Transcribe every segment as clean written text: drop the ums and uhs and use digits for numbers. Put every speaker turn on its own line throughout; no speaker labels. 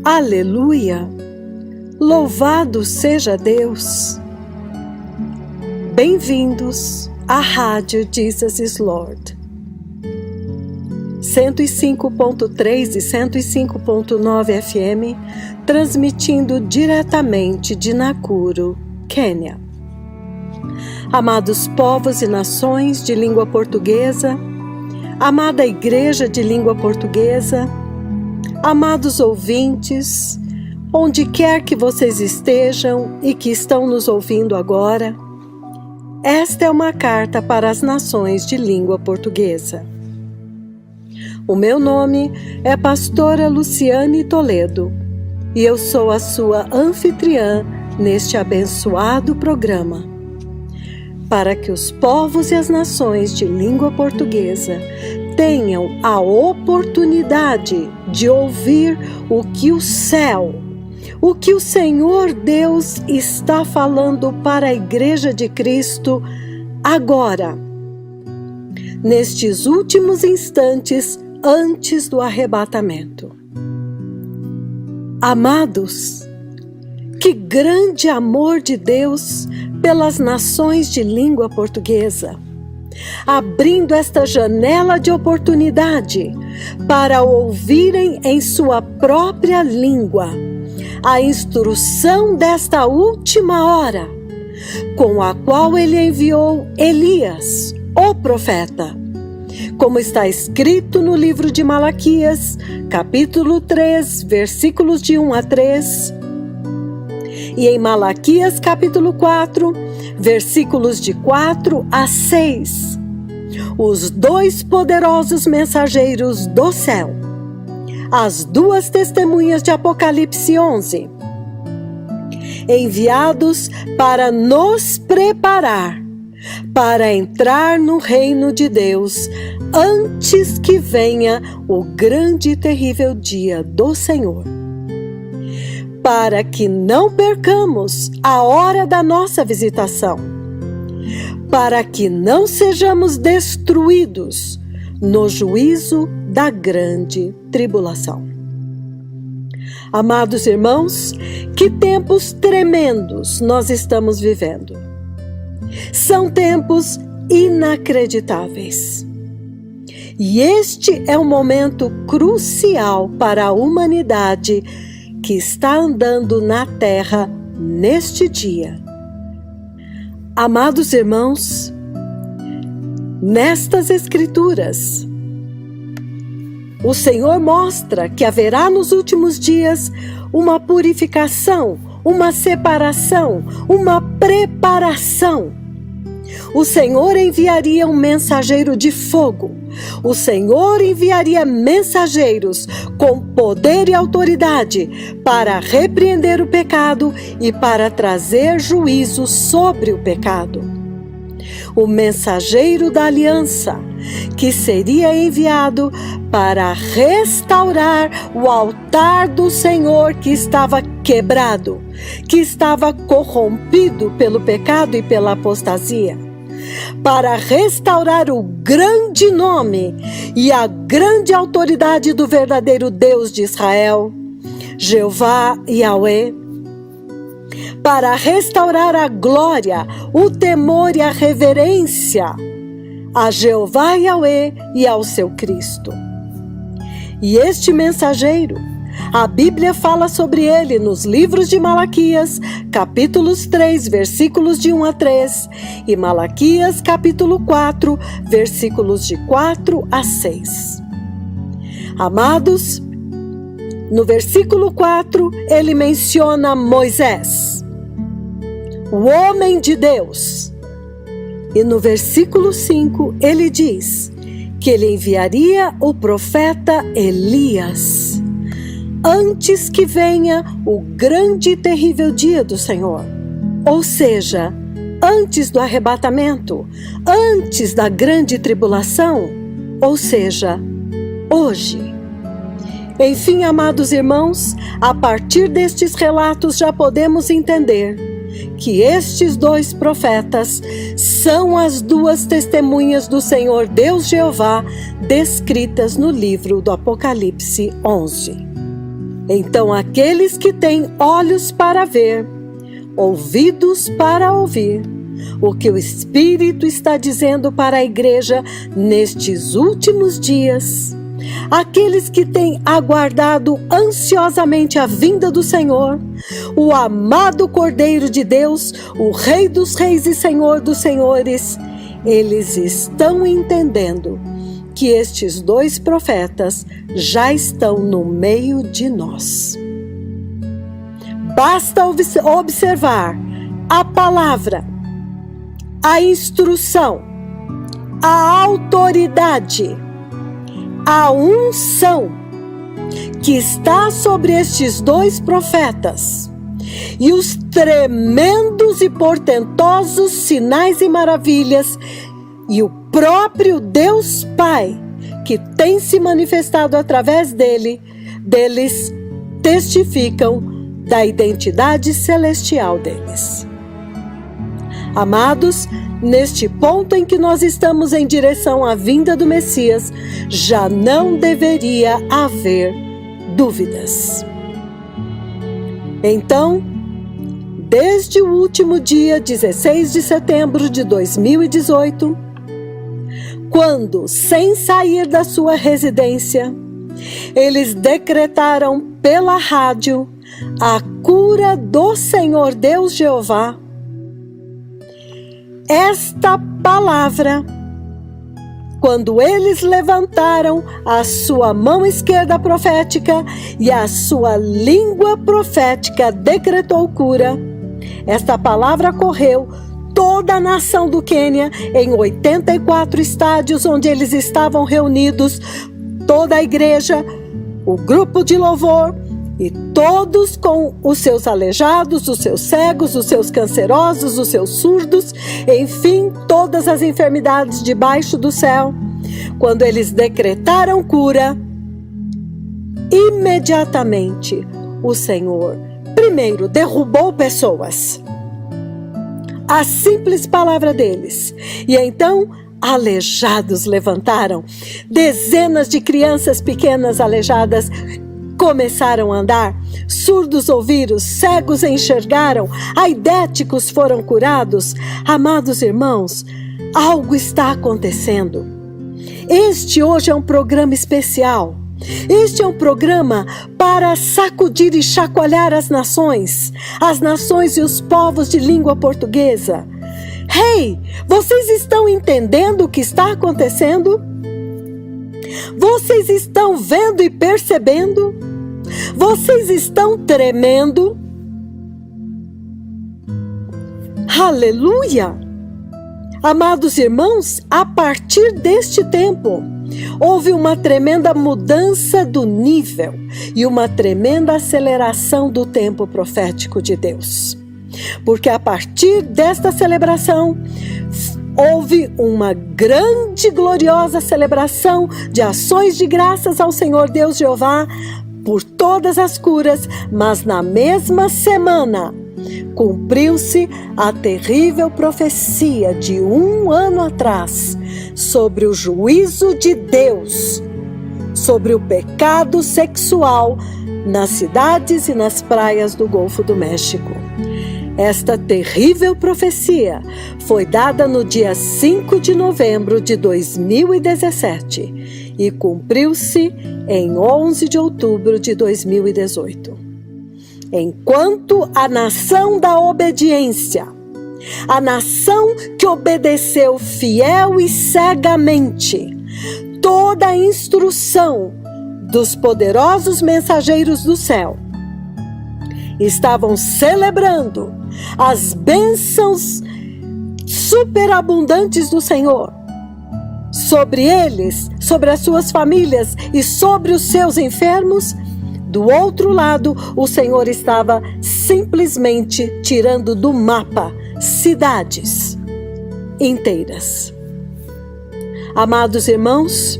Aleluia! Louvado seja Deus! Bem-vindos à Rádio Jesus is Lord. 105.3 e 105.9 FM, transmitindo diretamente de Nakuru, Quênia. Amados povos e nações de língua portuguesa, amada Igreja de língua portuguesa, amados ouvintes, onde quer que vocês estejam e que estão nos ouvindo agora, esta é uma carta para as nações de língua portuguesa. O meu nome é Pastora Luciane Toledo e eu sou a sua anfitriã neste abençoado programa, para que os povos e as nações de língua portuguesa tenham a oportunidade de ouvir o que o céu, o que o Senhor Deus está falando para a Igreja de Cristo agora, nestes últimos instantes antes do arrebatamento. Amados, que grande amor de Deus pelas nações de língua portuguesa, abrindo esta janela de oportunidade para ouvirem em sua própria língua a instrução desta última hora, com a qual ele enviou Elias, o profeta, como está escrito no livro de Malaquias, capítulo 3, versículos de 1 a 3, e em Malaquias, capítulo 4, versículos de 4 a 6, os dois poderosos mensageiros do céu, as duas testemunhas de Apocalipse 11, enviados para nos preparar para entrar no reino de Deus antes que venha o grande e terrível dia do Senhor, para que não percamos a hora da nossa visitação, para que não sejamos destruídos no juízo da grande tribulação. Amados irmãos, que tempos tremendos nós estamos vivendo. São tempos inacreditáveis. E este é um momento crucial para a humanidade que está andando na Terra neste dia. Amados irmãos, nestas Escrituras, o Senhor mostra que haverá nos últimos dias uma purificação, uma separação, uma preparação. O Senhor enviaria um mensageiro de fogo. O Senhor enviaria mensageiros com poder e autoridade para repreender o pecado e para trazer juízo sobre o pecado. O mensageiro da aliança, que seria enviado para restaurar o altar do Senhor que estava quebrado, que estava corrompido pelo pecado e pela apostasia, para restaurar o grande nome e a grande autoridade do verdadeiro Deus de Israel, Jeová Yahweh, para restaurar a glória, o temor e a reverência a Jeová Yahweh e ao seu Cristo. E este mensageiro, a Bíblia fala sobre ele nos livros de Malaquias, capítulos 3, versículos de 1 a 3, e Malaquias, capítulo 4, versículos de 4 a 6. Amados, no versículo 4, ele menciona Moisés, o homem de Deus. E no versículo 5, ele diz que ele enviaria o profeta Elias, antes que venha o grande e terrível dia do Senhor. Ou seja, antes do arrebatamento, antes da grande tribulação, ou seja, hoje. Enfim, amados irmãos, a partir destes relatos já podemos entender que estes dois profetas são as duas testemunhas do Senhor Deus Jeová descritas no livro do Apocalipse 11. Então aqueles que têm olhos para ver, ouvidos para ouvir, o que o Espírito está dizendo para a igreja nestes últimos dias, aqueles que têm aguardado ansiosamente a vinda do Senhor, o amado Cordeiro de Deus, o Rei dos Reis e Senhor dos Senhores, eles estão entendendo que estes dois profetas já estão no meio de nós. Basta observar a palavra, a instrução, a autoridade, a unção que está sobre estes dois profetas e os tremendos e portentosos sinais e maravilhas e o próprio Deus Pai que tem se manifestado através deles testificam da identidade celestial deles. Amados, neste ponto em que nós estamos em direção à vinda do Messias, já não deveria haver dúvidas. Então, desde o último dia 16 de setembro de 2018, quando, sem sair da sua residência, eles decretaram pela rádio a cura do Senhor Deus Jeová, esta palavra, quando eles levantaram a sua mão esquerda profética e a sua língua profética decretou cura, esta palavra correu toda a nação do Quênia em 84 estádios onde eles estavam reunidos, toda a igreja, o grupo de louvor, e todos com os seus aleijados, os seus cegos, os seus cancerosos, os seus surdos, enfim, todas as enfermidades debaixo do céu. Quando eles decretaram cura, imediatamente o Senhor, primeiro, derrubou pessoas. A simples palavra deles. E então, aleijados levantaram. Dezenas de crianças pequenas aleijadas começaram a andar, surdos ouviram, cegos enxergaram, aidéticos foram curados. Amados irmãos, algo está acontecendo. Este hoje é um programa especial. Este é um programa para sacudir e chacoalhar as nações e os povos de língua portuguesa. Hey, vocês estão entendendo o que está acontecendo? Vocês estão vendo e percebendo? Vocês estão tremendo? Aleluia! Amados irmãos, a partir deste tempo, houve uma tremenda mudança do nível e uma tremenda aceleração do tempo profético de Deus. Porque a partir desta celebração, houve uma grande, gloriosa celebração de ações de graças ao Senhor Deus Jeová por todas as curas, mas na mesma semana cumpriu-se a terrível profecia de 1 ano atrás sobre o juízo de Deus, sobre o pecado sexual nas cidades e nas praias do Golfo do México. Esta terrível profecia foi dada no dia 5 de novembro de 2017 e cumpriu-se em 11 de outubro de 2018. Enquanto a nação da obediência, a nação que obedeceu fiel e cegamente toda a instrução dos poderosos mensageiros do céu, estavam celebrando as bênçãos superabundantes do Senhor sobre eles, sobre as suas famílias e sobre os seus enfermos, do outro lado, o Senhor estava simplesmente tirando do mapa cidades inteiras. Amados irmãos,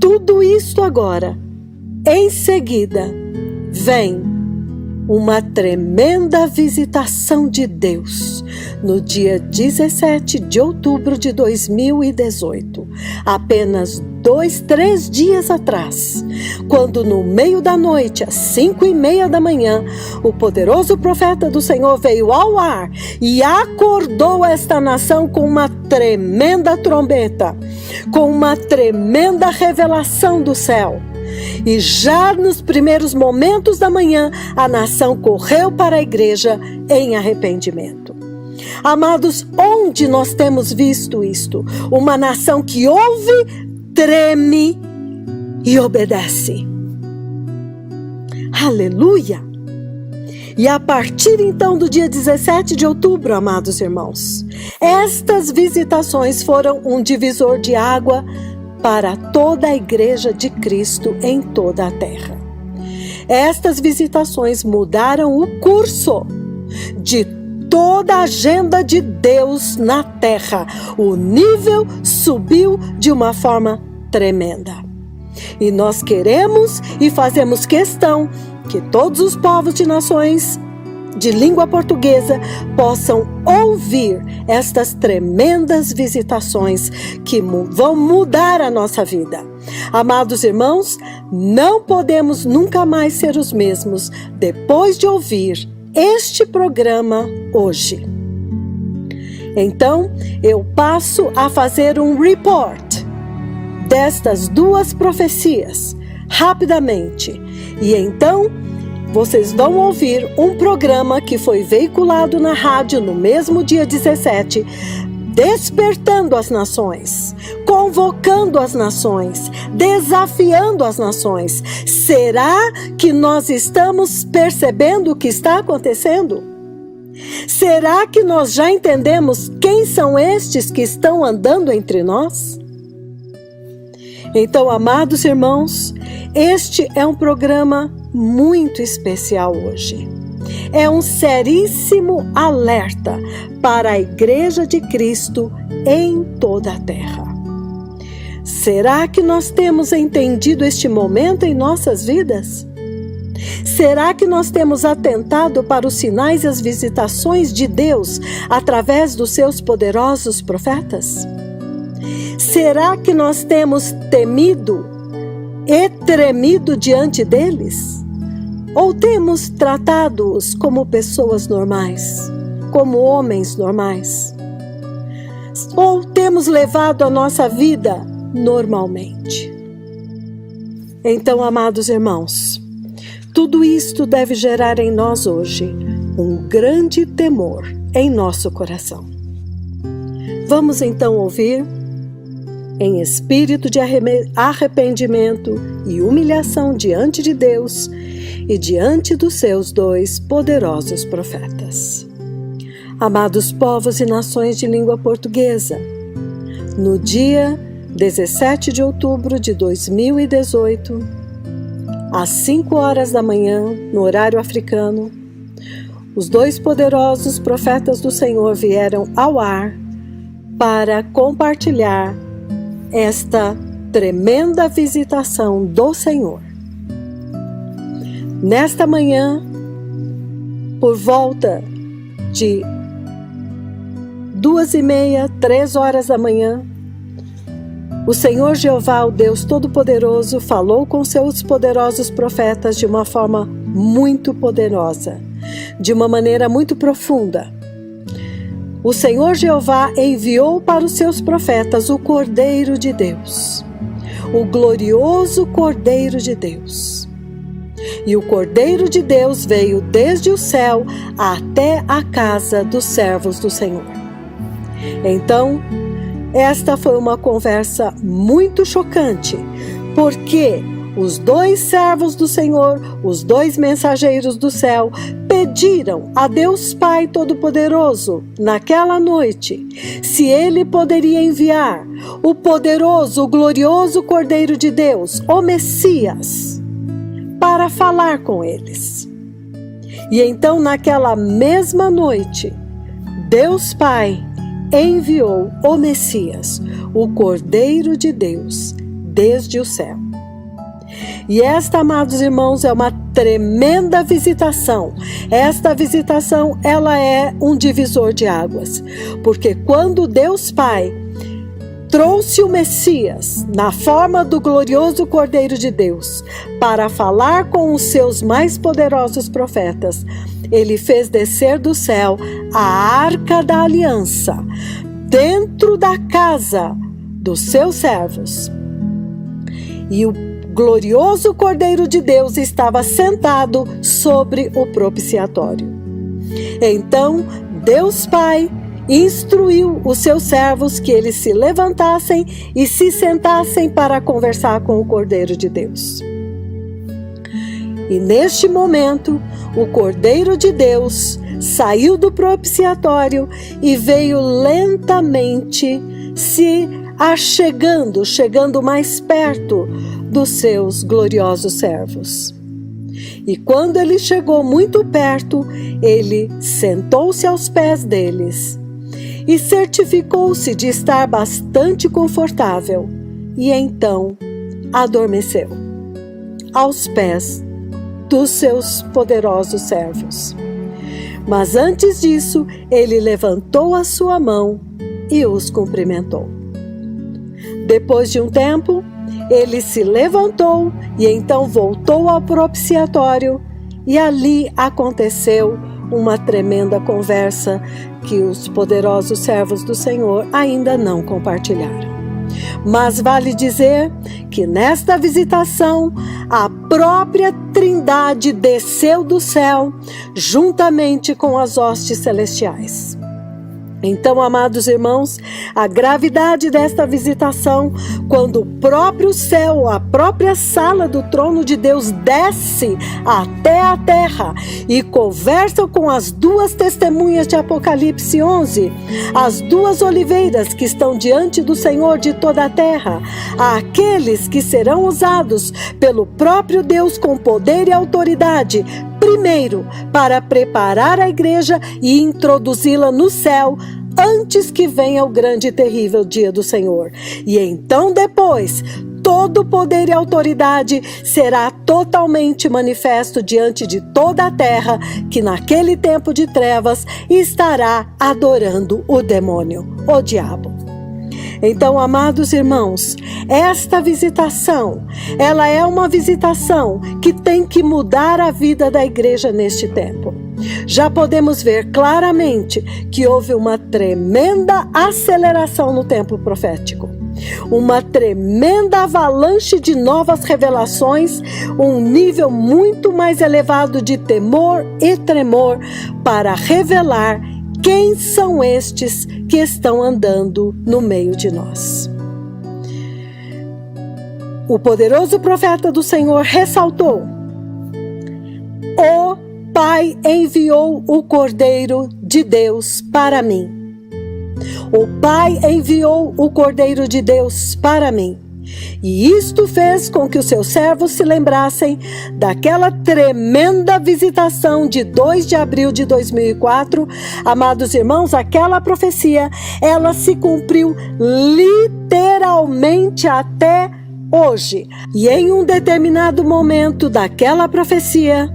tudo isto agora, em seguida, vem uma tremenda visitação de Deus no dia 17 de outubro de 2018, apenas 3 dias atrás, quando no meio da noite, às 5:30 da manhã, o poderoso profeta do Senhor veio ao ar e acordou esta nação com uma tremenda trombeta, com uma tremenda revelação do céu. E já nos primeiros momentos da manhã, a nação correu para a igreja em arrependimento. Amados, onde nós temos visto isto? Uma nação que ouve, treme e obedece. Aleluia! E a partir então do dia 17 de outubro, amados irmãos, estas visitações foram um divisor de água para toda a igreja de Cristo em toda a terra. Estas visitações mudaram o curso de toda a agenda de Deus na terra. O nível subiu de uma forma tremenda. E nós queremos e fazemos questão que todos os povos de nações de língua portuguesa possam ouvir estas tremendas visitações que vão mudar a nossa vida. Amados irmãos, não podemos nunca mais ser os mesmos depois de ouvir este programa hoje. Então, eu passo a fazer um report destas 2 profecias rapidamente. E então, vocês vão ouvir um programa que foi veiculado na rádio no mesmo dia 17, despertando as nações, convocando as nações, desafiando as nações. Será que nós estamos percebendo o que está acontecendo? Será que nós já entendemos quem são estes que estão andando entre nós? Então, amados irmãos, este é um programa muito especial hoje. É um seríssimo alerta para a Igreja de Cristo em toda a terra. Será que nós temos entendido este momento em nossas vidas? Será que nós temos atentado para os sinais e as visitações de Deus através dos seus poderosos profetas? Será que nós temos temido e tremido diante deles? Ou temos tratado-os como pessoas normais, como homens normais? Ou temos levado a nossa vida normalmente? Então, amados irmãos, tudo isto deve gerar em nós hoje um grande temor em nosso coração. Vamos então ouvir, em espírito de arrependimento e humilhação diante de Deus e diante dos seus 2 poderosos profetas. Amados povos e nações de língua portuguesa, no dia 17 de outubro de 2018, às 5 horas da manhã, no horário africano, os 2 poderosos profetas do Senhor vieram ao ar para compartilhar esta tremenda visitação do Senhor. Nesta manhã, por volta de 2:30, 3 horas da manhã, o Senhor Jeová, o Deus Todo-Poderoso, falou com seus poderosos profetas de uma forma muito poderosa, de uma maneira muito profunda. O Senhor Jeová enviou para os seus profetas o Cordeiro de Deus, o glorioso Cordeiro de Deus. E o Cordeiro de Deus veio desde o céu até a casa dos servos do Senhor. Então, esta foi uma conversa muito chocante, porque os 2 servos do Senhor, os 2 mensageiros do céu, pediram a Deus Pai Todo-Poderoso, naquela noite, se Ele poderia enviar o poderoso, o glorioso Cordeiro de Deus, o Messias, para falar com eles. E então, naquela mesma noite, Deus Pai enviou o Messias, o Cordeiro de Deus, desde o céu. E esta, amados irmãos, é uma tremenda visitação. Esta visitação, ela é um divisor de águas, porque quando Deus Pai trouxe o Messias na forma do glorioso Cordeiro de Deus para falar com os seus mais poderosos profetas, ele fez descer do céu a Arca da Aliança dentro da casa dos seus servos. E o glorioso Cordeiro de Deus estava sentado sobre o propiciatório. Então, Deus Pai instruiu os seus servos que eles se levantassem e se sentassem para conversar com o Cordeiro de Deus. E neste momento, o Cordeiro de Deus saiu do propiciatório e veio lentamente se chegando mais perto dos seus gloriosos servos. E quando ele chegou muito perto, ele sentou-se aos pés deles e certificou-se de estar bastante confortável, e então adormeceu aos pés dos seus poderosos servos. Mas antes disso, ele levantou a sua mão e os cumprimentou. Depois de um tempo, ele se levantou e então voltou ao propiciatório, e ali aconteceu uma tremenda conversa que os poderosos servos do Senhor ainda não compartilharam. Mas vale dizer que nesta visitação, a própria Trindade desceu do céu juntamente com as hostes celestiais. Então, amados irmãos, a gravidade desta visitação, quando o próprio céu, a própria sala do trono de Deus desce até a terra e conversa com as duas testemunhas de Apocalipse 11, as duas oliveiras que estão diante do Senhor de toda a terra, aqueles que serão usados pelo próprio Deus com poder e autoridade, primeiro, para preparar a igreja e introduzi-la no céu, antes que venha o grande e terrível dia do Senhor. E então depois, todo poder e autoridade será totalmente manifesto diante de toda a terra, que naquele tempo de trevas estará adorando o demônio, o diabo. Então, amados irmãos, esta visitação, ela é uma visitação que tem que mudar a vida da igreja neste tempo. Já podemos ver claramente que houve uma tremenda aceleração no tempo profético. Uma tremenda avalanche de novas revelações, um nível muito mais elevado de temor e tremor para revelar quem são estes que estão andando no meio de nós. O poderoso profeta do Senhor ressaltou: o Pai enviou o Cordeiro de Deus para mim. O Pai enviou o Cordeiro de Deus para mim. E isto fez com que os seus servos se lembrassem daquela tremenda visitação de 2 de abril de 2004. Amados irmãos, aquela profecia, ela se cumpriu literalmente até hoje. E em um determinado momento daquela profecia,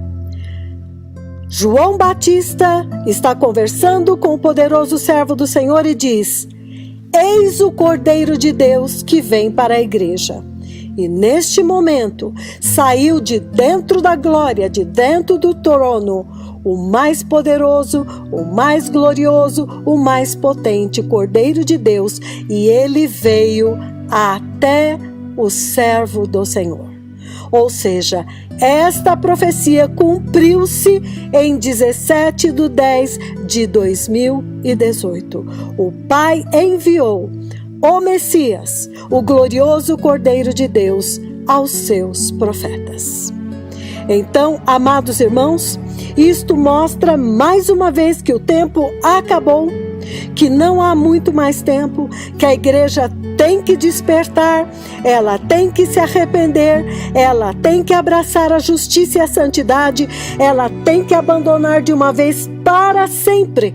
João Batista está conversando com o poderoso servo do Senhor e diz: eis o Cordeiro de Deus que vem para a igreja. E neste momento, saiu de dentro da glória, de dentro do trono, o mais poderoso, o mais glorioso, o mais potente Cordeiro de Deus. E ele veio até o servo do Senhor. Ou seja, esta profecia cumpriu-se em 17/10/2018. O Pai enviou o Messias, o glorioso Cordeiro de Deus, aos seus profetas. Então, amados irmãos, isto mostra mais uma vez que o tempo acabou, que não há muito mais tempo, que a igreja tem que despertar, ela tem que se arrepender, ela tem que abraçar a justiça e a santidade, ela tem que abandonar de uma vez para sempre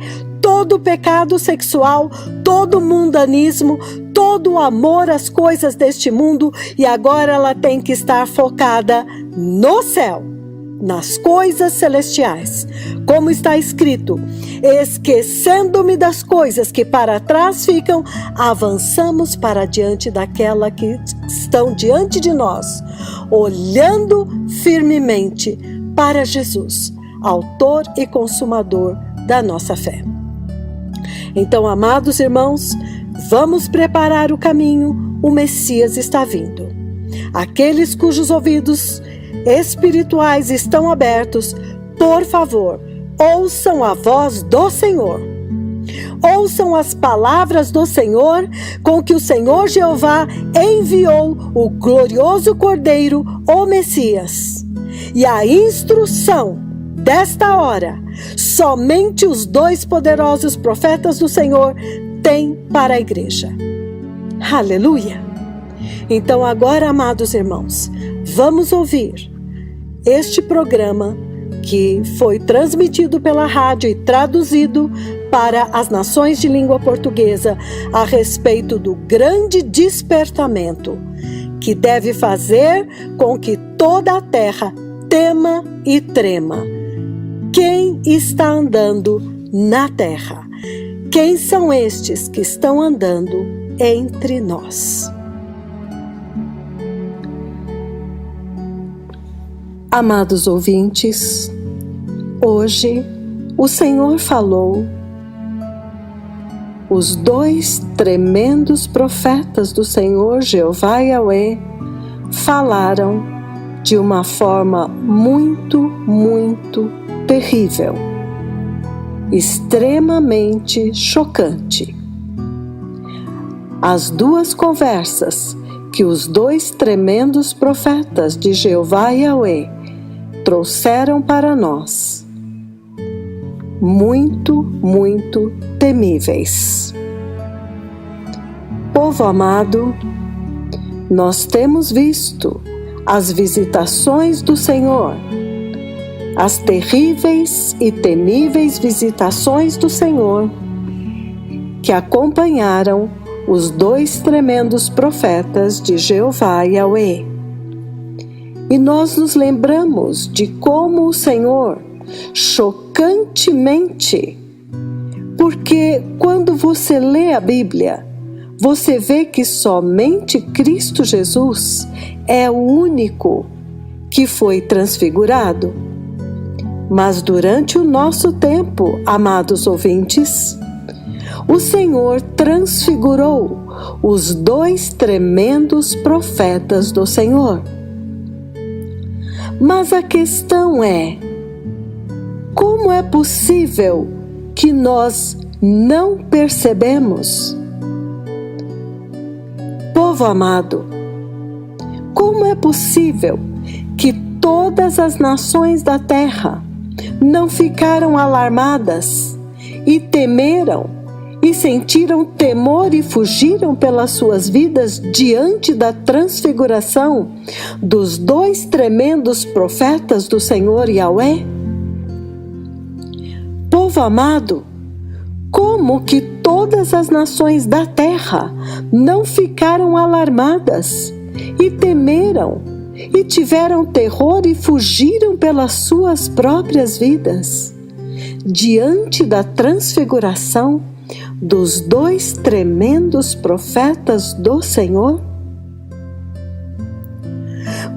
todo o pecado sexual, todo o mundanismo, todo o amor às coisas deste mundo, e agora ela tem que estar focada no céu, nas coisas celestiais. Como está escrito: esquecendo-me das coisas que para trás ficam, avançamos para diante daquela que estão diante de nós, olhando firmemente para Jesus, autor e consumador da nossa fé. Então, amados irmãos, vamos preparar o caminho, o Messias está vindo. Aqueles cujos ouvidos espirituais estão abertos, por favor, ouçam a voz do Senhor. Ouçam as palavras do Senhor com que o Senhor Jeová enviou o glorioso Cordeiro, o Messias. E a instrução desta hora, somente os 2 poderosos profetas do Senhor têm para a igreja. Aleluia! Então agora, amados irmãos, vamos ouvir este programa que foi transmitido pela rádio e traduzido para as nações de língua portuguesa a respeito do grande despertamento que deve fazer com que toda a terra tema e trema. Quem está andando na terra? Quem são estes que estão andando entre nós? Amados ouvintes, hoje o Senhor falou. Os 2 tremendos profetas do Senhor Jeová Yahweh falaram de uma forma muito, muito terrível, extremamente chocante. As 2 conversas que os 2 tremendos profetas de Jeová Yahweh trouxeram para nós, muito, muito temíveis. Povo amado, nós temos visto as visitações do Senhor, as terríveis e temíveis visitações do Senhor que acompanharam os 2 tremendos profetas de Jeová Yahweh. E nós nos lembramos de como o Senhor, chocantemente, porque quando você lê a Bíblia, você vê que somente Cristo Jesus é o único que foi transfigurado. Mas durante o nosso tempo, amados ouvintes, o Senhor transfigurou os 2 tremendos profetas do Senhor. Mas a questão é: como é possível que nós não percebemos? Povo amado, como é possível que todas as nações da terra não ficaram alarmadas e temeram e sentiram temor e fugiram pelas suas vidas diante da transfiguração dos 2 tremendos profetas do Senhor Yahweh? Povo amado, como que todas as nações da terra não ficaram alarmadas e temeram e tiveram terror e fugiram pelas suas próprias vidas diante da transfiguração dos 2 tremendos profetas do Senhor?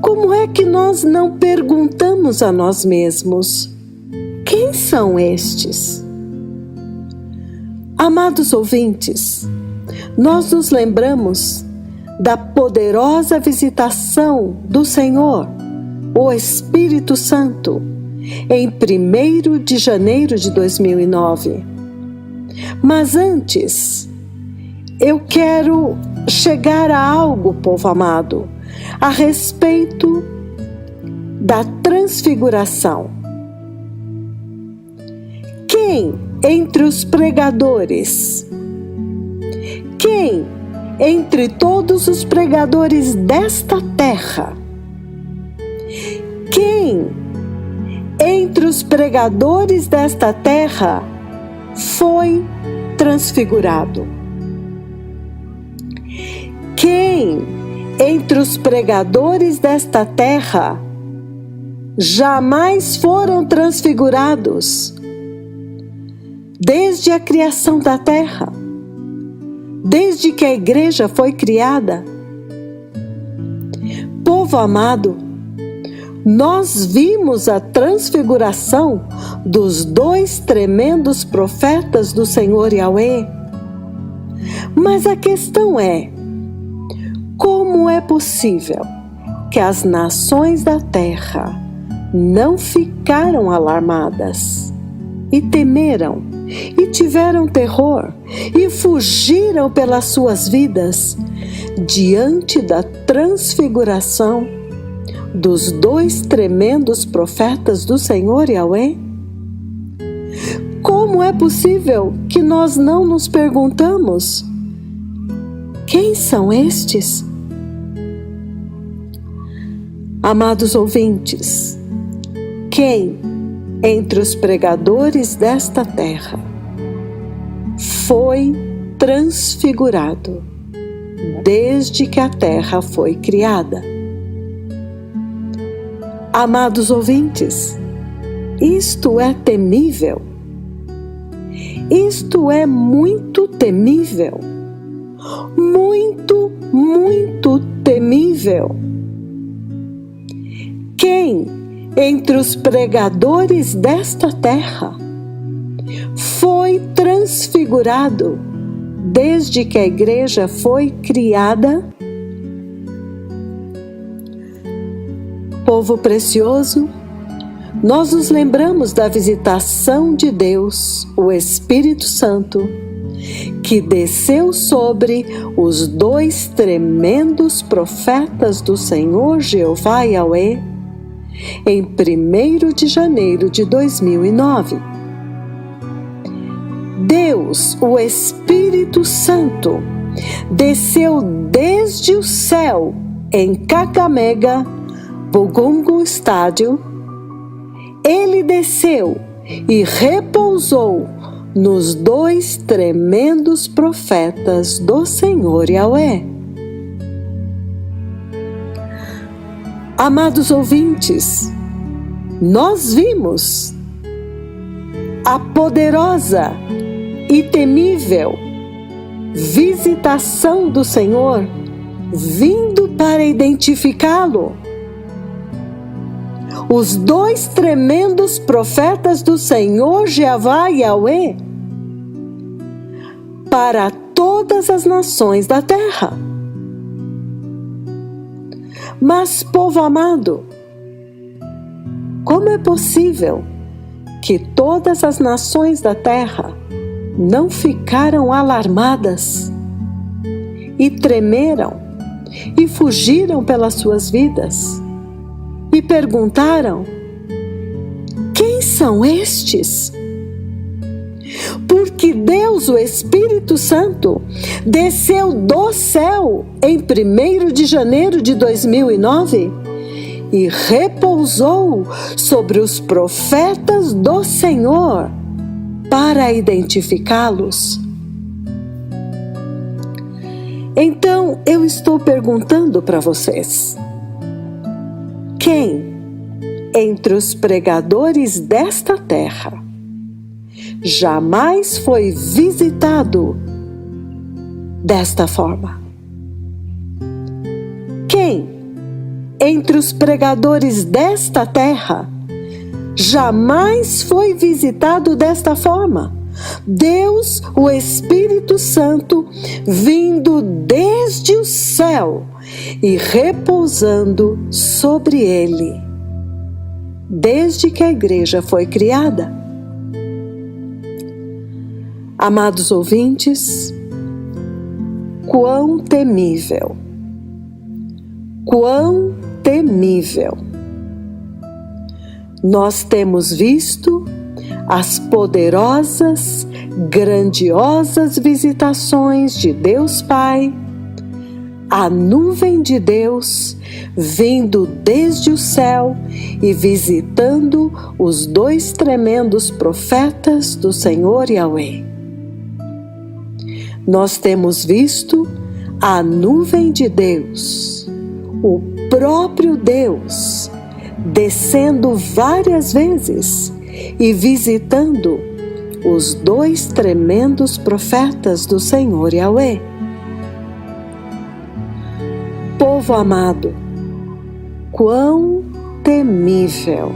Como é que nós não perguntamos a nós mesmos: quem são estes? Amados ouvintes, nós nos lembramos da poderosa visitação do Senhor, o Espírito Santo, em 1º de janeiro de 2009. Mas antes, eu quero chegar a algo, povo amado, a respeito da transfiguração. Quem entre os pregadores, quem entre todos os pregadores desta terra, quem entre os pregadores desta terra foi transfigurado. Quem entre os pregadores desta terra jamais foram transfigurados? Desde a criação da terra, desde que a igreja foi criada. Povo amado, nós vimos a transfiguração dos 2 tremendos profetas do Senhor Yahweh. Mas a questão é, como é possível que as nações da terra não ficaram alarmadas e temeram e tiveram terror e fugiram pelas suas vidas diante da transfiguração dos 2 tremendos profetas do Senhor Yahweh? Como é possível que nós não nos perguntamos: quem são estes? Amados ouvintes, quem entre os pregadores desta terra foi transfigurado desde que a terra foi criada? Amados ouvintes, isto é temível. Isto é muito temível. Muito, muito temível. Quem entre os pregadores desta terra foi transfigurado desde que a igreja foi criada? Povo precioso, nós nos lembramos da visitação de Deus, o Espírito Santo, que desceu sobre os 2 tremendos profetas do Senhor Jeová Yahweh em 1º de janeiro de 2009. Deus, o Espírito Santo, desceu desde o céu em Kakamega, Bogungu Estádio. Ele desceu e repousou nos 2 tremendos profetas do Senhor Yahweh. Amados ouvintes, nós vimos a poderosa e temível visitação do Senhor vindo para identificá-lo. Os 2 tremendos profetas do Senhor Jeová Yahweh para todas as nações da terra. Mas, povo amado, como é possível que todas as nações da terra não ficaram alarmadas e tremeram e fugiram pelas suas vidas e perguntaram: quem são estes? Porque Deus, o Espírito Santo, desceu do céu em 1º de janeiro de 2009 e repousou sobre os profetas do Senhor para identificá-los. Então eu estou perguntando para vocês: quem entre os pregadores desta terra jamais foi visitado desta forma? Quem entre os pregadores desta terra jamais foi visitado desta forma? Deus, o Espírito Santo, vindo desde o céu e repousando sobre ele, desde que a igreja foi criada. Amados ouvintes, quão temível, quão temível. Nós temos visto as poderosas, grandiosas visitações de Deus Pai a nuvem de Deus vindo desde o céu e visitando os 2 tremendos profetas do Senhor Yahweh. Nós temos visto a nuvem de Deus, o próprio Deus, descendo várias vezes e visitando os 2 tremendos profetas do Senhor Yahweh. Povo amado, quão temível,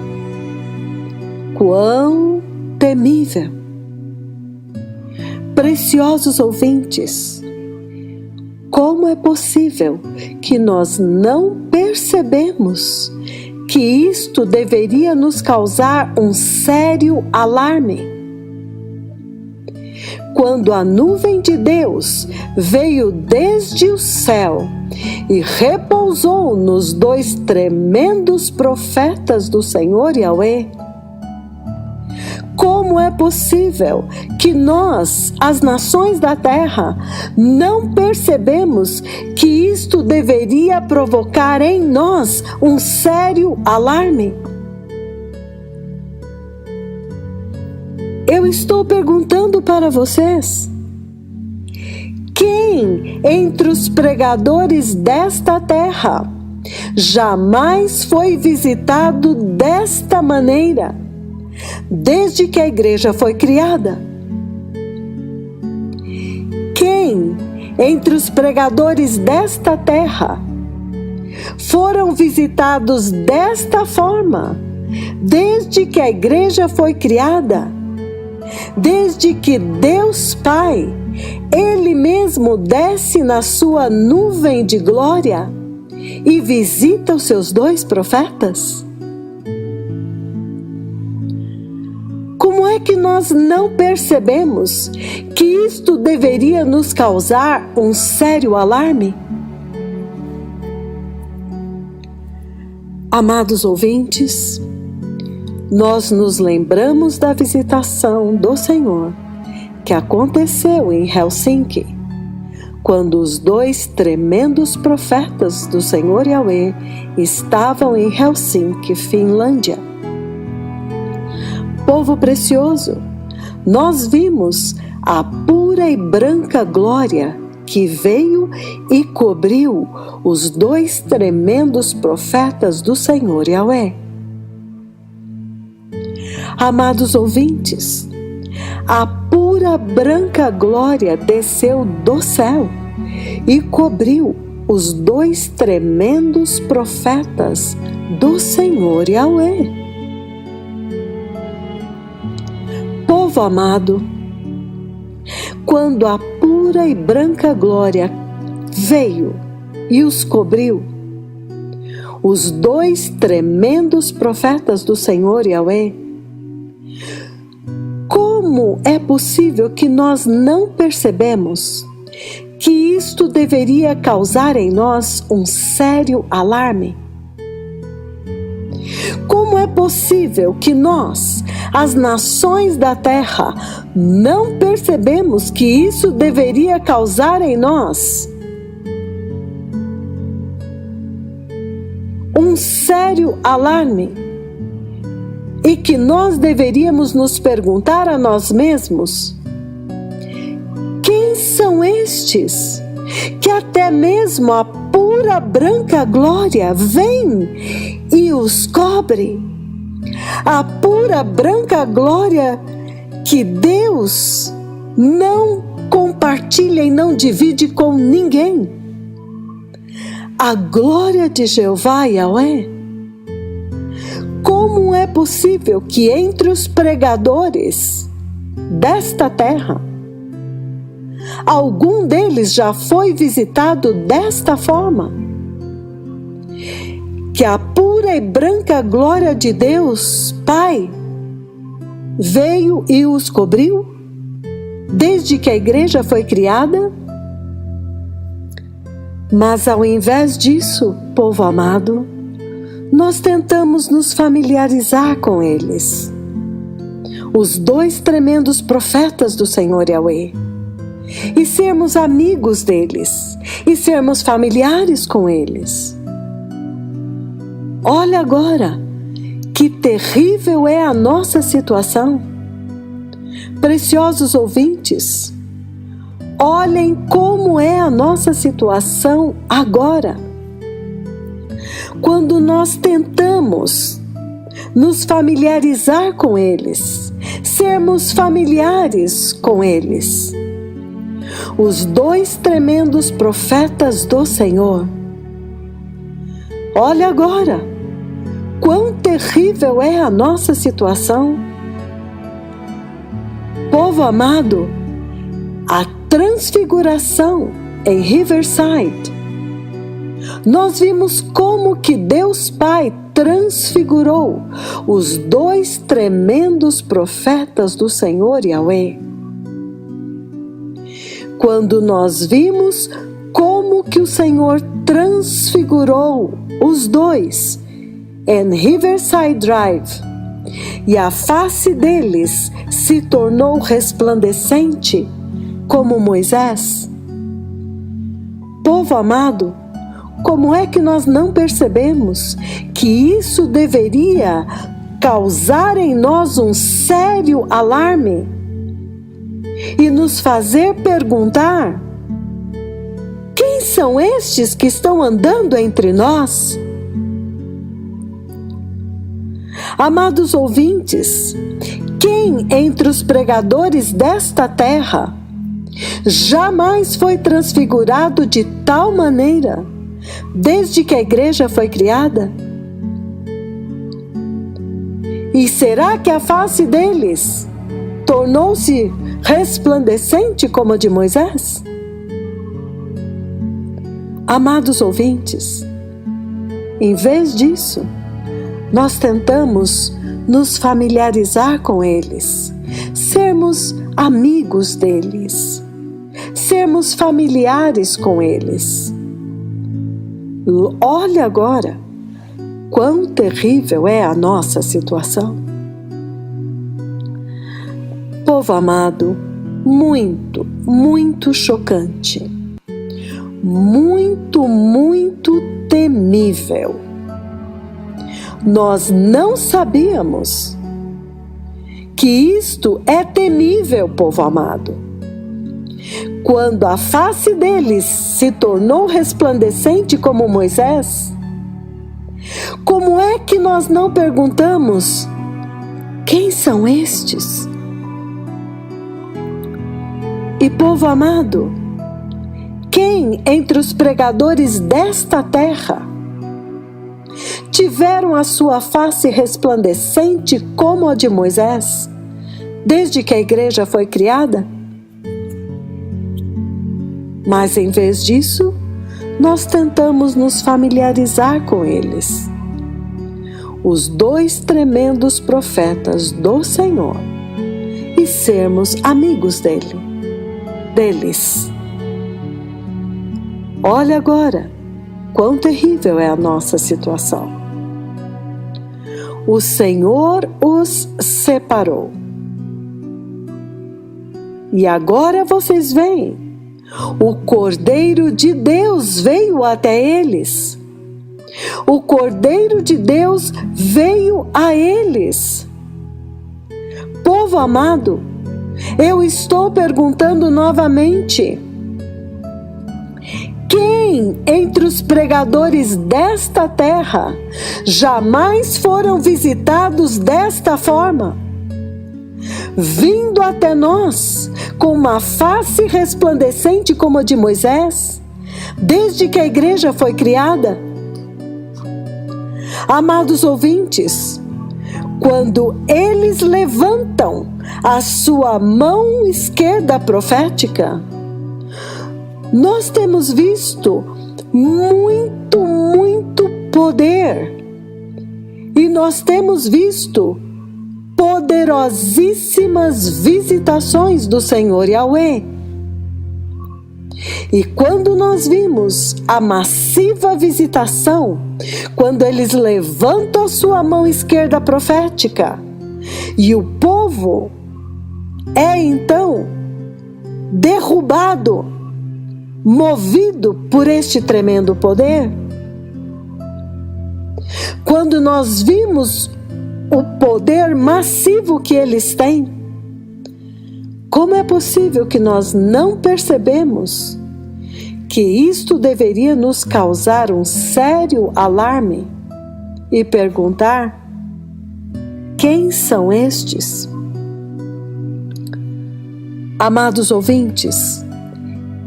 quão temível! Preciosos ouvintes, como é possível que nós não percebemos que isto deveria nos causar um sério alarme? Quando a nuvem de Deus veio desde o céu e repousou nos 2 tremendos profetas do Senhor Yahweh, como é possível que nós, as nações da terra, não percebemos que isto deveria provocar em nós um sério alarme? Eu estou perguntando para vocês: quem entre os pregadores desta terra jamais foi visitado desta maneira, desde que a igreja foi criada? Quem entre os pregadores desta terra foram visitados desta forma, desde que a igreja foi criada? Desde que Deus Pai, Ele mesmo desce na sua nuvem de glória e visita os seus 2 profetas? Como é que nós não percebemos que isto deveria nos causar um sério alarme? Amados ouvintes, nós nos lembramos da visitação do Senhor que aconteceu em Helsinki, quando os 2 tremendos profetas do Senhor Yahweh estavam em Helsinki, Finlândia. Povo precioso, nós vimos a pura e branca glória que veio e cobriu os 2 tremendos profetas do Senhor Yahweh. Amados ouvintes, a pura branca glória desceu do céu e cobriu os 2 tremendos profetas do Senhor Yahweh. Povo amado, quando a pura e branca glória veio e os cobriu, os 2 tremendos profetas do Senhor Yahweh, como é possível que nós não percebemos que isto deveria causar em nós um sério alarme? Como é possível que nós, as nações da terra, não percebemos que isso deveria causar em nós um sério alarme? E que nós deveríamos nos perguntar a nós mesmos: quem são estes que até mesmo a pura branca glória vem e os cobre? A pura branca glória que Deus não compartilha e não divide com ninguém. A glória de Jeová Yahweh. Como é possível que entre os pregadores desta terra, algum deles já foi visitado desta forma? Que a pura e branca glória de Deus Pai veio e os cobriu desde que a igreja foi criada? Mas ao invés disso, povo amado, nós tentamos nos familiarizar com eles, os 2 tremendos profetas do Senhor Yahweh, e sermos amigos deles, e sermos familiares com eles. Olha agora, que terrível é a nossa situação. Preciosos ouvintes, olhem como é a nossa situação agora. Quando nós tentamos nos familiarizar com eles, sermos familiares com eles. Os dois tremendos profetas do Senhor. Olha agora, quão terrível é a nossa situação. Povo amado, a transfiguração em Riverside, nós vimos como que Deus Pai transfigurou os dois tremendos profetas do Senhor Yahweh. Quando nós vimos como que o Senhor transfigurou os dois em Riverside Drive, e a face deles se tornou resplandecente como Moisés. Povo amado, como é que nós não percebemos que isso deveria causar em nós um sério alarme e nos fazer perguntar: quem são estes que estão andando entre nós? Amados ouvintes, quem entre os pregadores desta terra jamais foi transfigurado de tal maneira desde que a igreja foi criada? E será que a face deles tornou-se resplandecente como a de Moisés? Amados ouvintes, em vez disso, nós tentamos nos familiarizar com eles, sermos amigos deles, sermos familiares com eles. Olha agora, quão terrível é a nossa situação. Povo amado, muito, muito chocante, muito, muito temível. Nós não sabíamos que isto é temível, povo amado. Quando a face deles se tornou resplandecente como Moisés, como é que nós não perguntamos: quem são estes? E povo amado, quem entre os pregadores desta terra tiveram a sua face resplandecente como a de Moisés, desde que a igreja foi criada? Mas em vez disso, nós tentamos nos familiarizar com eles. Os dois tremendos profetas do Senhor, e sermos amigos deles. Olha agora, quão terrível é a nossa situação. O Senhor os separou. E agora vocês veem, o Cordeiro de Deus veio até eles. O Cordeiro de Deus veio a eles. Povo amado, eu estou perguntando novamente: quem entre os pregadores desta terra jamais foram visitados desta forma, vindo até nós com uma face resplandecente como a de Moisés, desde que a igreja foi criada? Amados ouvintes, quando eles levantam a sua mão esquerda profética, nós temos visto muito, muito poder, e nós temos visto poderosíssimas visitações do Senhor Yahweh. E quando nós vimos a massiva visitação, quando eles levantam a sua mão esquerda profética, e o povo é então derrubado movido por este tremendo poder? Quando nós vimos o poder massivo que eles têm, como é possível que nós não percebemos que isto deveria nos causar um sério alarme e perguntar: quem são estes? Amados ouvintes,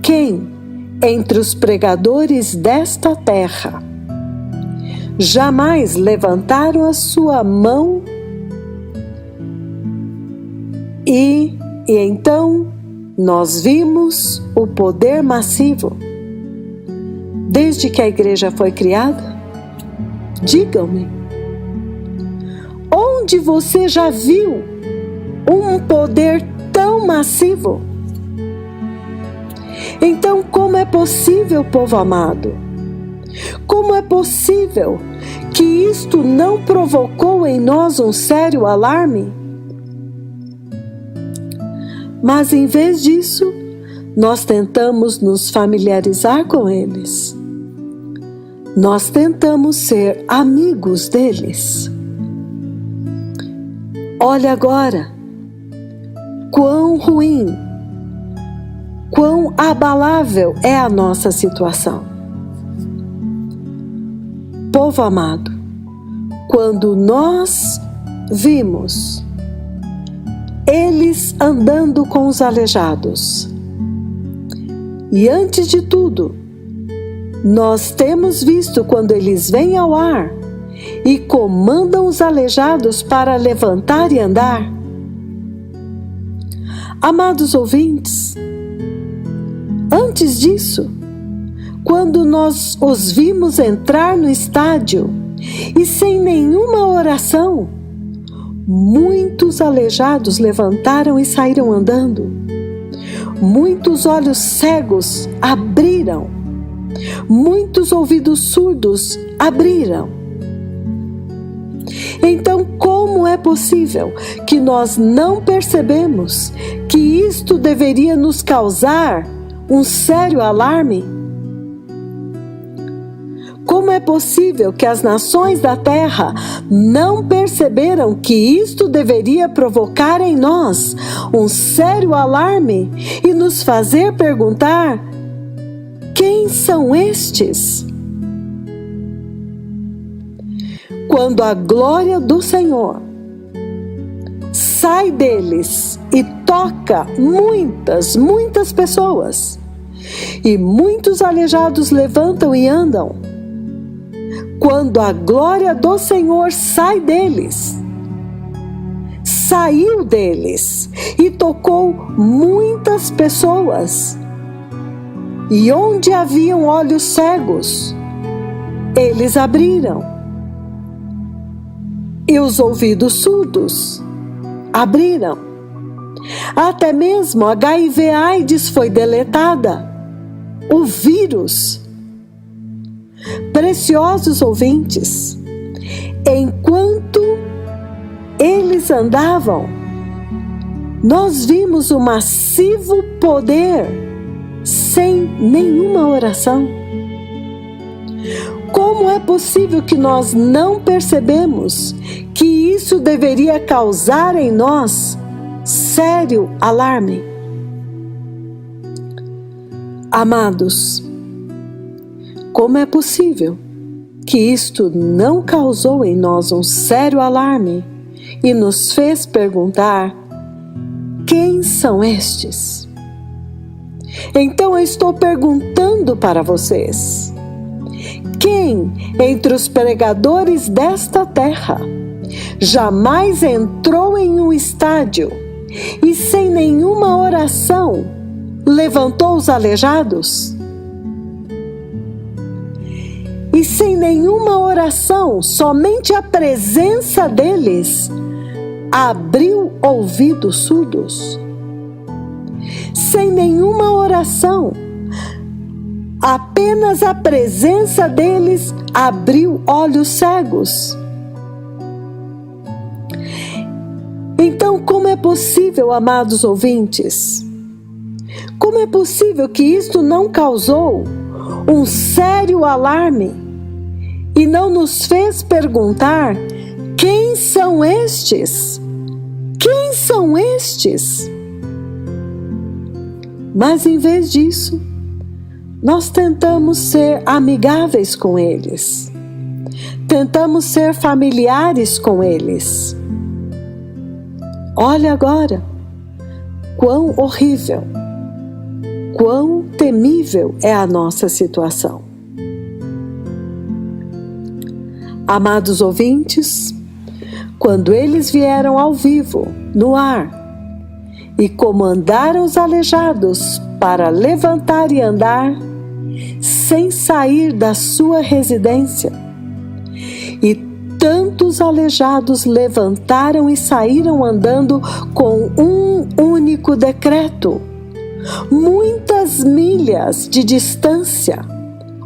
quem entre os pregadores desta terra jamais levantaram a sua mão e então nós vimos o poder massivo desde que a igreja foi criada? Digam-me, onde você já viu um poder tão massivo? Então, como é possível, povo amado? Como é possível que isto não provocou em nós um sério alarme? Mas em vez disso, nós tentamos nos familiarizar com eles. Nós tentamos ser amigos deles. Olha agora, quão ruim, quão abalável é a nossa situação. Povo amado, quando nós vimos eles andando com os aleijados, e antes de tudo, nós temos visto quando eles vêm ao ar e comandam os aleijados para levantar e andar. Amados ouvintes, antes disso, quando nós os vimos entrar no estádio e sem nenhuma oração, muitos aleijados levantaram e saíram andando. Muitos olhos cegos abriram. Muitos ouvidos surdos abriram. Então, como é possível que nós não percebemos que isto deveria nos causar um sério alarme? Como é possível que as nações da terra não perceberam que isto deveria provocar em nós um sério alarme e nos fazer perguntar: quem são estes? Quando a glória do Senhor sai deles e toca muitas pessoas, e muitos aleijados levantam e andam, quando a glória do Senhor sai deles, saiu deles e tocou muitas pessoas, e onde haviam olhos cegos, eles abriram, e os ouvidos surdos abriram. Até mesmo a HIV/AIDS foi deletada, o vírus. Preciosos ouvintes, enquanto eles andavam, nós vimos o massivo poder sem nenhuma oração. Como é possível que nós não percebemos que isso deveria causar em nós sério alarme? Amados, como é possível que isto não causou em nós um sério alarme e nos fez perguntar: quem são estes? Então eu estou perguntando para vocês: quem entre os pregadores desta terra jamais entrou em um estádio e sem nenhuma oração levantou os aleijados? E sem nenhuma oração, somente a presença deles abriu ouvidos surdos? Sem nenhuma oração, apenas a presença deles abriu olhos cegos. Então, como é possível, amados ouvintes? Como é possível que isto não causou um sério alarme e não nos fez perguntar: quem são estes? Quem são estes? Mas em vez disso, nós tentamos ser amigáveis com eles. Tentamos ser familiares com eles. Olha agora, quão horrível, quão temível é a nossa situação. Amados ouvintes, quando eles vieram ao vivo, no ar, e comandaram os aleijados para levantar e andar, sem sair da sua residência, e tantos aleijados levantaram e saíram andando com um único decreto, muitas milhas de distância,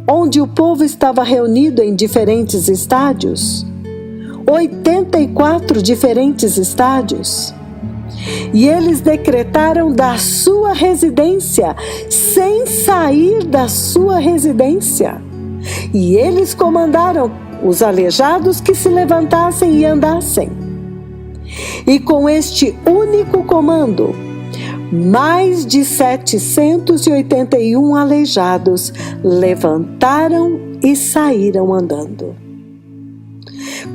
onde o povo estava reunido em diferentes estádios, 84 diferentes estádios, e eles decretaram da sua residência, sem sair da sua residência, e eles comandaram os aleijados que se levantassem e andassem. E com este único comando, mais de 781 aleijados levantaram e saíram andando.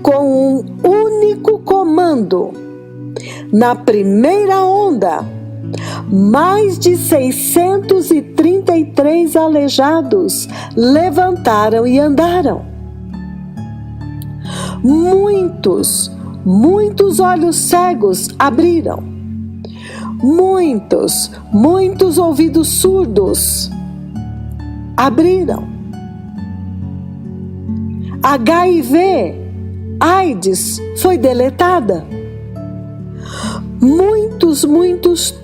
Com um único comando, na primeira onda, mais de 633 aleijados levantaram e andaram. Muitos olhos cegos abriram. Muitos ouvidos surdos abriram. HIV, AIDS foi deletada. Muitos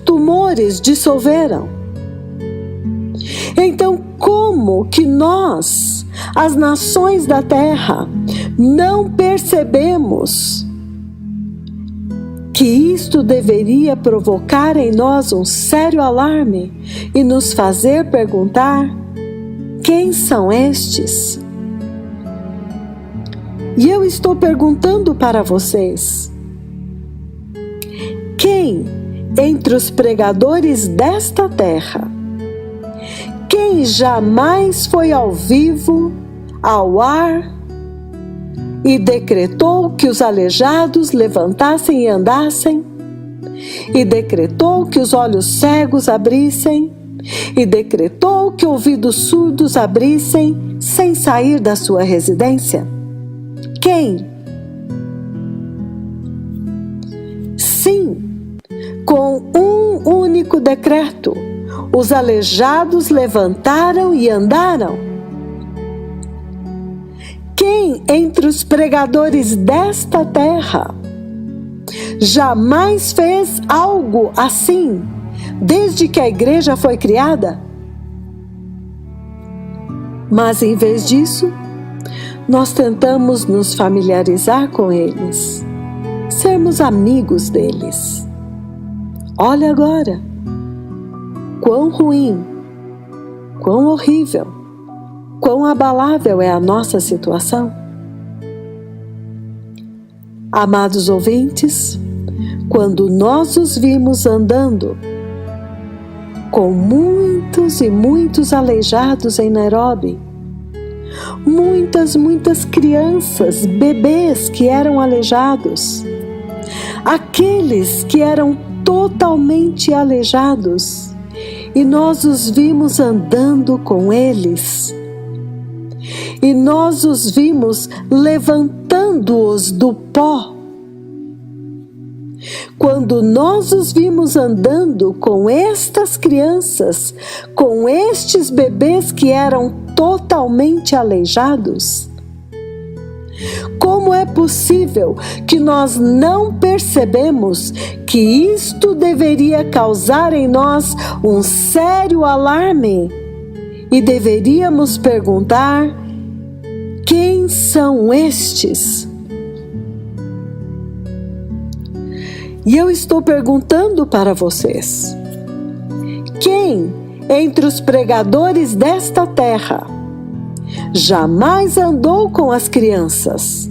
tumores dissolveram. Então, como que nós, as nações da terra, não percebemos que isto deveria provocar em nós um sério alarme e nos fazer perguntar: quem são estes? E eu estou perguntando para vocês: quem entre os pregadores desta terra, quem jamais foi ao vivo, ao ar, e decretou que os aleijados levantassem e andassem, e decretou que os olhos cegos abrissem, e decretou que ouvidos surdos abrissem, sem sair da sua residência? Quem? Sim, com um único decreto, os aleijados levantaram e andaram. Quem entre os pregadores desta terra jamais fez algo assim, desde que a igreja foi criada? Mas em vez disso, nós tentamos nos familiarizar com eles, sermos amigos deles. Olha agora, quão ruim, quão horrível, quão abalável é a nossa situação. Amados ouvintes, quando nós os vimos andando com muitos aleijados em Nairobi, muitas crianças, bebês que eram aleijados, aqueles que eram totalmente aleijados, e nós os vimos andando com eles, e nós os vimos levantando-os do pó. Quando nós os vimos andando com estas crianças, com estes bebês que eram totalmente aleijados, como é possível que nós não percebemos que isto deveria causar em nós um sério alarme e deveríamos perguntar: quem são estes? E eu estou perguntando para vocês: quem entre os pregadores desta terra, jamais andou com as crianças,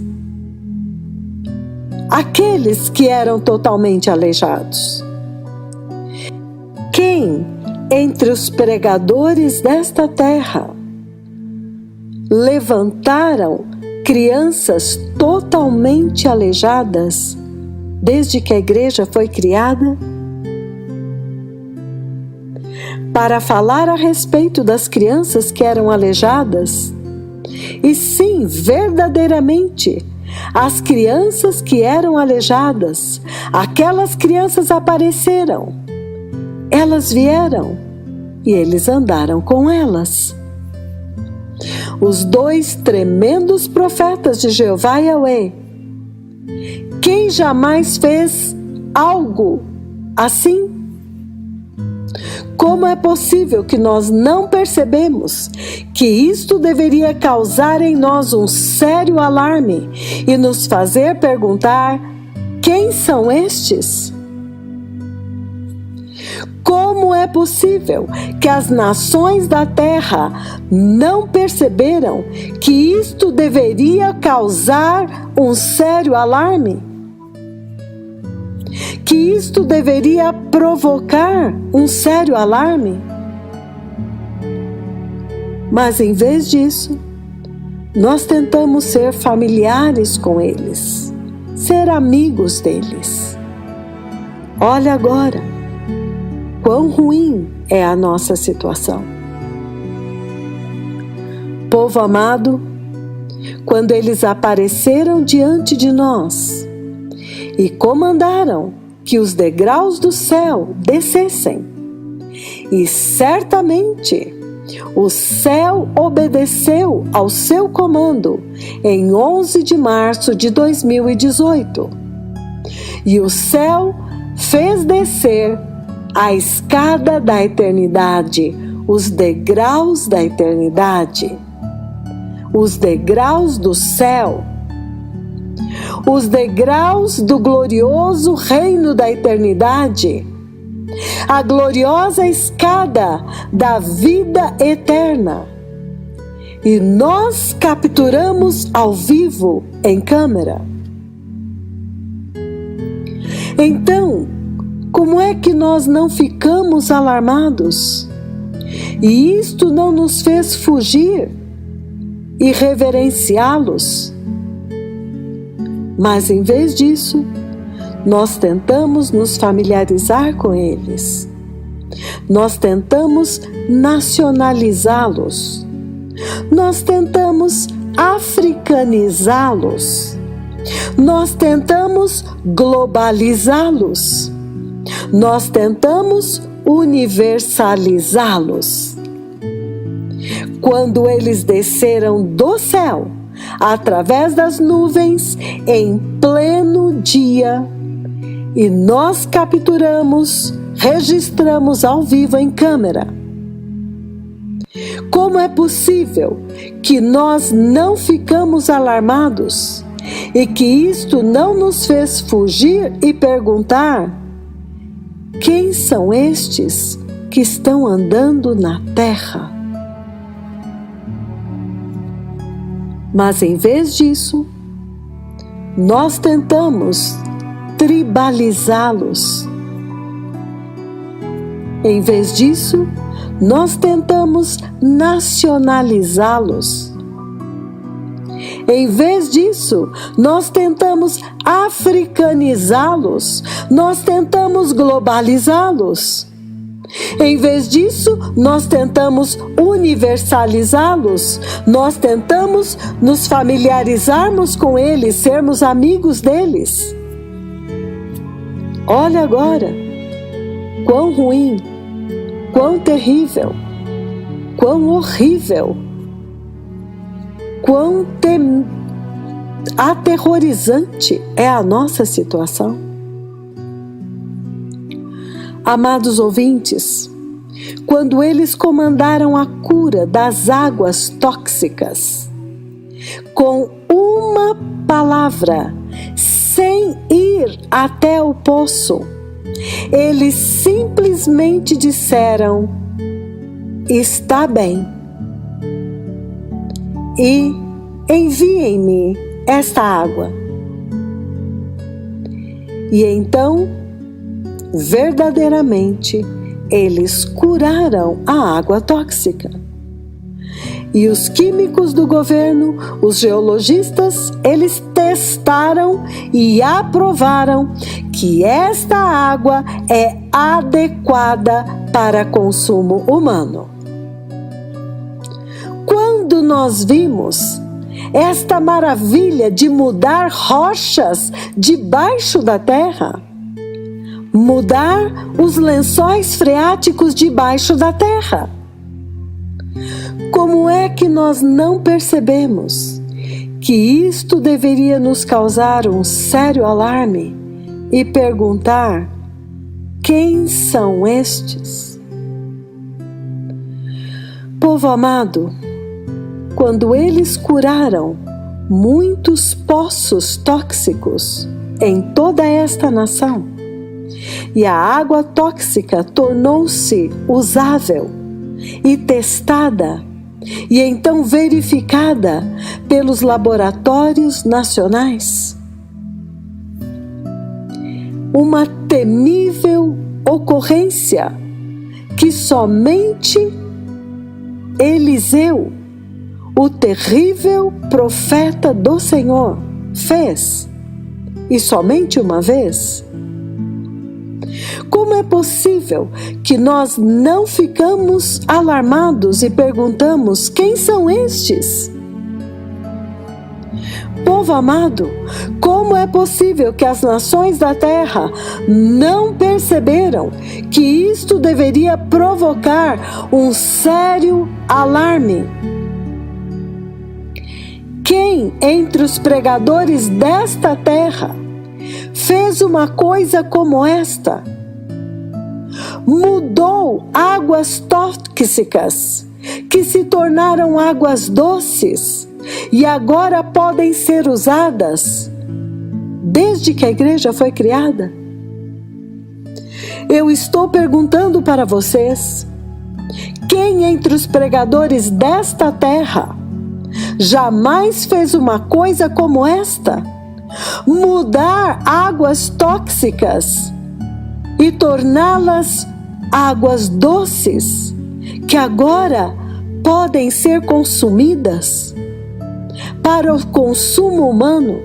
aqueles que eram totalmente aleijados. Quem entre os pregadores desta terra levantaram crianças totalmente aleijadas desde que a igreja foi criada? Para falar a respeito das crianças que eram aleijadas, e sim, verdadeiramente, as crianças que eram aleijadas, aquelas crianças apareceram, elas vieram e eles andaram com elas. Os 2 tremendos profetas de Jeová Yahweh. Quem jamais fez algo assim? Como é possível que nós não percebemos que isto deveria causar em nós um sério alarme e nos fazer perguntar: quem são estes? Como é possível que as nações da terra não perceberam que isto deveria causar um sério alarme? Que isto deveria provocar um sério alarme? Mas em vez disso, nós tentamos ser familiares com eles, ser amigos deles. Olha agora, quão ruim é a nossa situação. Povo amado, quando eles apareceram diante de nós e comandaram que os degraus do céu descessem, e certamente o céu obedeceu ao seu comando em 11 de março de 2018, e o céu fez descer a escada da eternidade, os degraus da eternidade, os degraus do céu, os degraus do glorioso reino da eternidade, a gloriosa escada da vida eterna. E nós capturamos ao vivo em câmera. Então, como é que nós não ficamos alarmados? E isto não nos fez fugir e reverenciá-los? Mas em vez disso, nós tentamos nos familiarizar com eles. Nós tentamos nacionalizá-los. Nós tentamos africanizá-los. Nós tentamos globalizá-los. Nós tentamos universalizá-los. Quando eles desceram do céu, através das nuvens, em pleno dia, e nós capturamos, registramos ao vivo em câmera. Como é possível que nós não ficamos alarmados e que isto não nos fez fugir e perguntar: quem são estes que estão andando na terra? Mas em vez disso, nós tentamos tribalizá-los. Em vez disso, nós tentamos nacionalizá-los. Em vez disso, nós tentamos africanizá-los. Nós tentamos globalizá-los. Em vez disso, nós tentamos universalizá-los. Nós tentamos nos familiarizarmos com eles, sermos amigos deles. Olha agora, quão ruim, quão terrível, quão horrível, quão aterrorizante é a nossa situação. Amados ouvintes, quando eles comandaram a cura das águas tóxicas, com uma palavra, sem ir até o poço, eles simplesmente disseram: está bem. E enviem-me esta água. E então, verdadeiramente, eles curaram a água tóxica. E os químicos do governo, os geologistas, eles testaram e aprovaram que esta água é adequada para consumo humano. Quando nós vimos esta maravilha de mudar rochas debaixo da terra, mudar os lençóis freáticos debaixo da terra, como é que nós não percebemos que isto deveria nos causar um sério alarme e perguntar: quem são estes? Povo amado, quando eles curaram muitos poços tóxicos em toda esta nação, e a água tóxica tornou-se usável e testada, e então verificada pelos laboratórios nacionais, uma temível ocorrência que somente Eliseu, o terrível profeta do Senhor, fez, e somente uma vez. Como é possível que nós não ficamos alarmados e perguntamos: quem são estes? Povo amado, como é possível que as nações da terra não perceberam que isto deveria provocar um sério alarme? Quem entre os pregadores desta terra fez uma coisa como esta? Mudou águas tóxicas que se tornaram águas doces e agora podem ser usadas desde que a igreja foi criada. Eu estou perguntando para vocês: quem entre os pregadores desta terra jamais fez uma coisa como esta? Mudar águas tóxicas e torná-las águas doces, que agora podem ser consumidas para o consumo humano,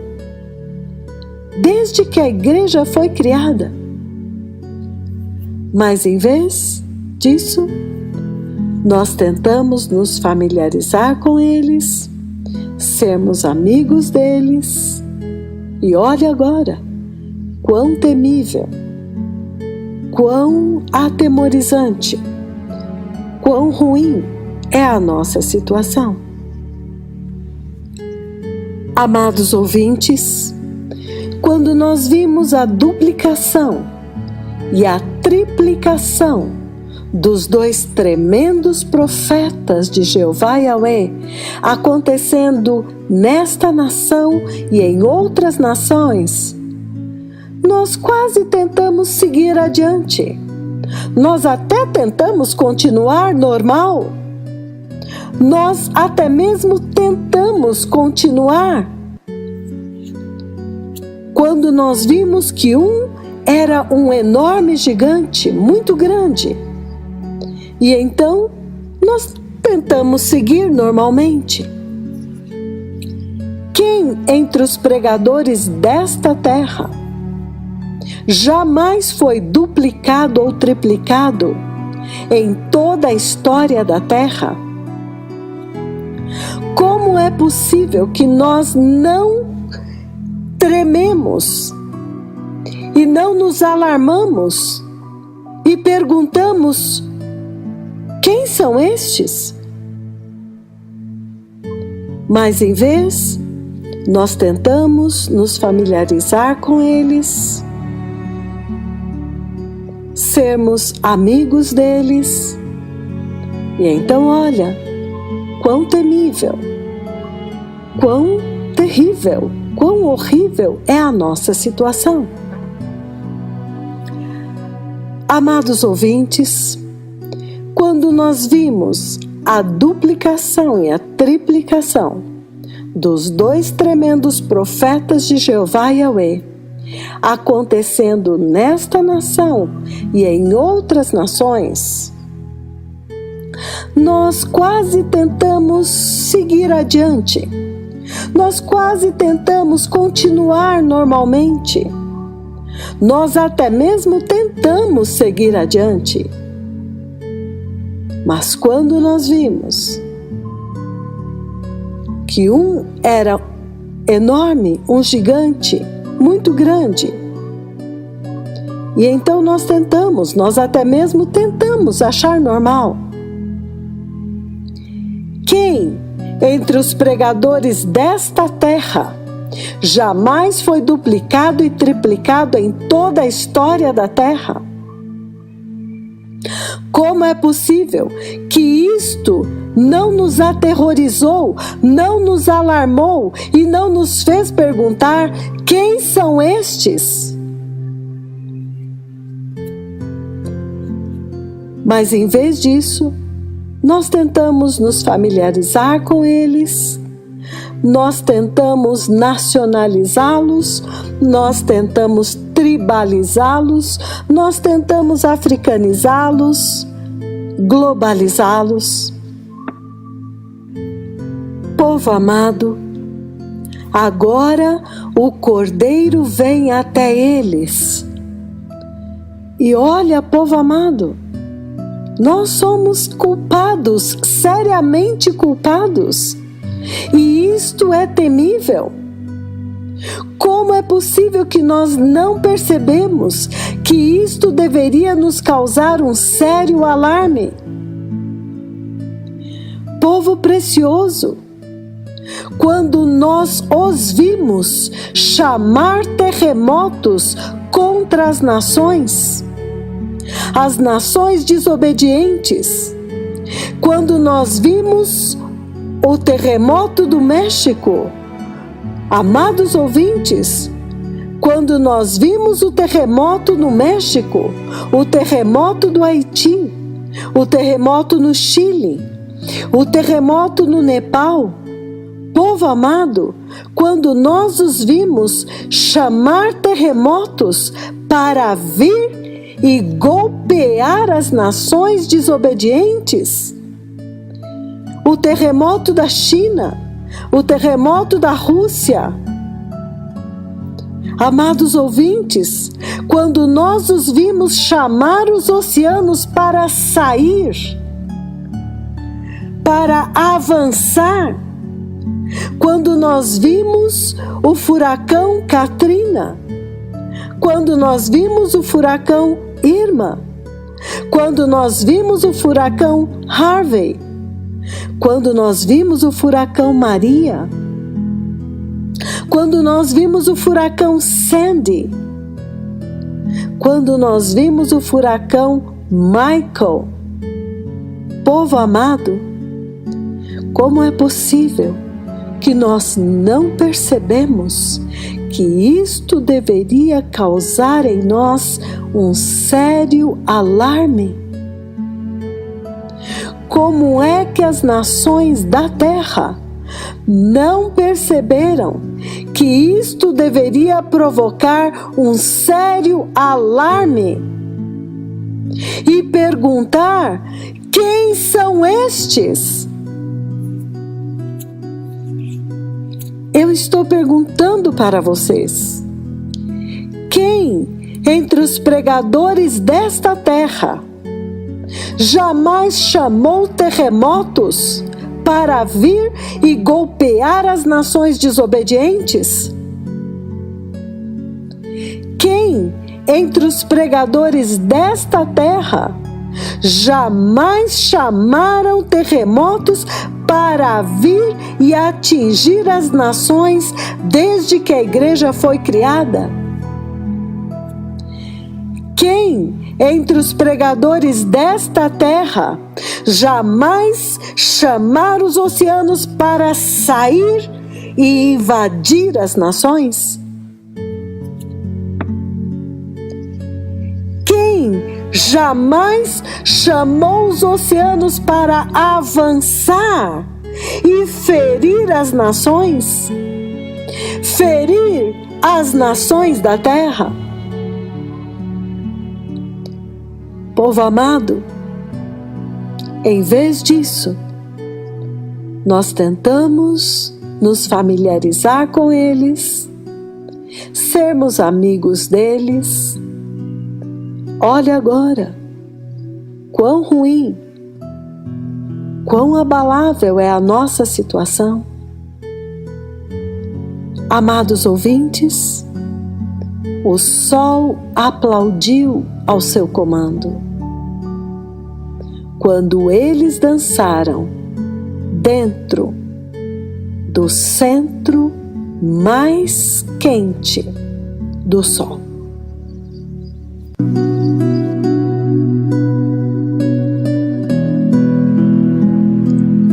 desde que a igreja foi criada. Mas em vez disso, nós tentamos nos familiarizar com eles, sermos amigos deles, e olha agora, quão temível, quão atemorizante, quão ruim é a nossa situação. Amados ouvintes, quando nós vimos a duplicação e a triplicação dos dois tremendos profetas de Jeová Yahweh acontecendo nesta nação e em outras nações, nós quase tentamos seguir adiante. Nós até tentamos continuar normal. Nós até mesmo tentamos continuar quando nós vimos que um era um enorme gigante, muito grande. E então, nós tentamos seguir normalmente. Quem entre os pregadores desta terra jamais foi duplicado ou triplicado em toda a história da terra? Como é possível que nós não trememos e não nos alarmamos e perguntamos: quem são estes? Mas em vez, nós tentamos nos familiarizar com eles, sermos amigos deles, e então olha, quão temível, quão terrível, quão horrível é a nossa situação. Amados ouvintes, quando quando nós vimos a duplicação e a triplicação dos dois tremendos profetas de Jeová Yahweh acontecendo nesta nação e em outras nações, nós quase tentamos seguir adiante. Nós quase tentamos continuar normalmente. Nós até mesmo tentamos seguir adiante. Mas quando nós vimos que um era enorme, um gigante, muito grande, e então nós até mesmo tentamos achar normal. Quem entre os pregadores desta terra jamais foi duplicado e triplicado em toda a história da terra? Como é possível que isto não nos aterrorizou, não nos alarmou e não nos fez perguntar: quem são estes? Mas em vez disso, nós tentamos nos familiarizar com eles, nós tentamos nacionalizá-los, nós tentamos tribalizá-los, nós tentamos africanizá-los, globalizá-los. Povo amado, agora o Cordeiro vem até eles. E olha, povo amado, nós somos culpados, seriamente culpados. E isto é temível. Como é possível que nós não percebemos que isto deveria nos causar um sério alarme? Povo precioso, quando nós os vimos chamar terremotos contra as nações desobedientes, quando nós vimos o terremoto do México, amados ouvintes, quando nós vimos o terremoto no México, o terremoto do Haiti, o terremoto no Chile, o terremoto no Nepal, povo amado, quando nós os vimos chamar terremotos para vir e golpear as nações desobedientes, o terremoto da China, o terremoto da Rússia, amados ouvintes, quando nós os vimos chamar os oceanos para sair, para avançar, quando nós vimos o furacão Katrina, quando nós vimos o furacão Irma, quando nós vimos o furacão Harvey, quando nós vimos o furacão Maria, quando nós vimos o furacão Sandy, quando nós vimos o furacão Michael, povo amado, como é possível que nós não percebemos que isto deveria causar em nós um sério alarme? Como é que as nações da terra não perceberam que isto deveria provocar um sério alarme? E perguntar: quem são estes? Eu estou perguntando para vocês: quem entre os pregadores desta terra jamais chamou terremotos para vir e golpear as nações desobedientes? Quem entre os pregadores desta terra jamais chamaram terremotos para vir e atingir as nações desde que a igreja foi criada? Quem entre os pregadores desta terra jamais chamaram os oceanos para sair e invadir as nações? Quem jamais chamou os oceanos para avançar e ferir as nações? Ferir as nações da terra? Povo amado, em vez disso, nós tentamos nos familiarizar com eles, sermos amigos deles. Olha agora, quão ruim, quão abalável é a nossa situação. Amados ouvintes, o sol aplaudiu ao seu comando quando eles dançaram dentro do centro mais quente do sol.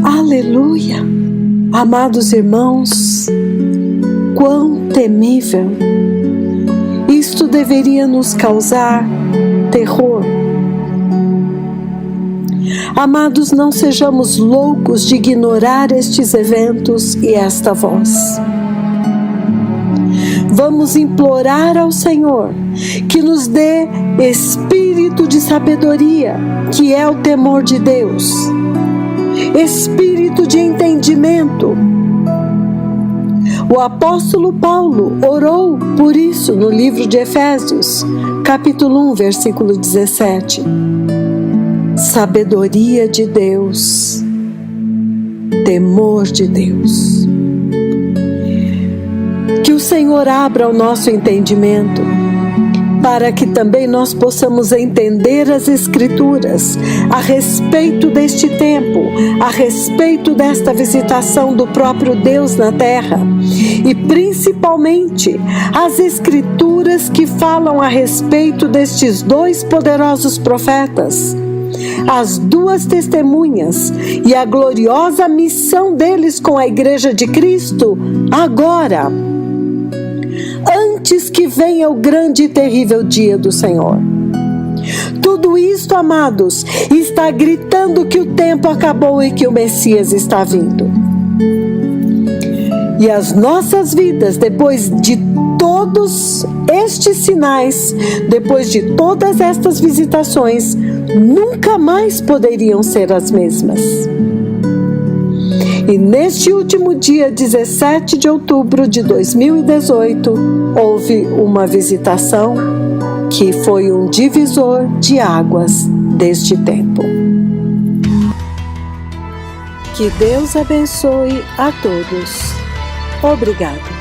Aleluia! Amados irmãos, quão temível! Isto deveria nos causar terror. Amados, não sejamos loucos de ignorar estes eventos e esta voz. Vamos implorar ao Senhor que nos dê espírito de sabedoria, que é o temor de Deus, espírito de entendimento. O apóstolo Paulo orou por isso no livro de Efésios, capítulo 1, versículo 17. Sabedoria de Deus, temor de Deus. Que o Senhor abra o nosso entendimento, para que também nós possamos entender as Escrituras a respeito deste tempo, a respeito desta visitação do próprio Deus na terra, e principalmente as Escrituras que falam a respeito destes dois poderosos profetas, as duas testemunhas e a gloriosa missão deles com a Igreja de Cristo agora, antes que venha o grande e terrível dia do Senhor. Tudo isto, amados, está gritando que o tempo acabou e que o Messias está vindo. E as nossas vidas, depois de todos estes sinais, depois de todas estas visitações, nunca mais poderiam ser as mesmas. E neste último dia 17 de outubro de 2018, houve uma visitação que foi um divisor de águas deste tempo. Que Deus abençoe a todos. Obrigado.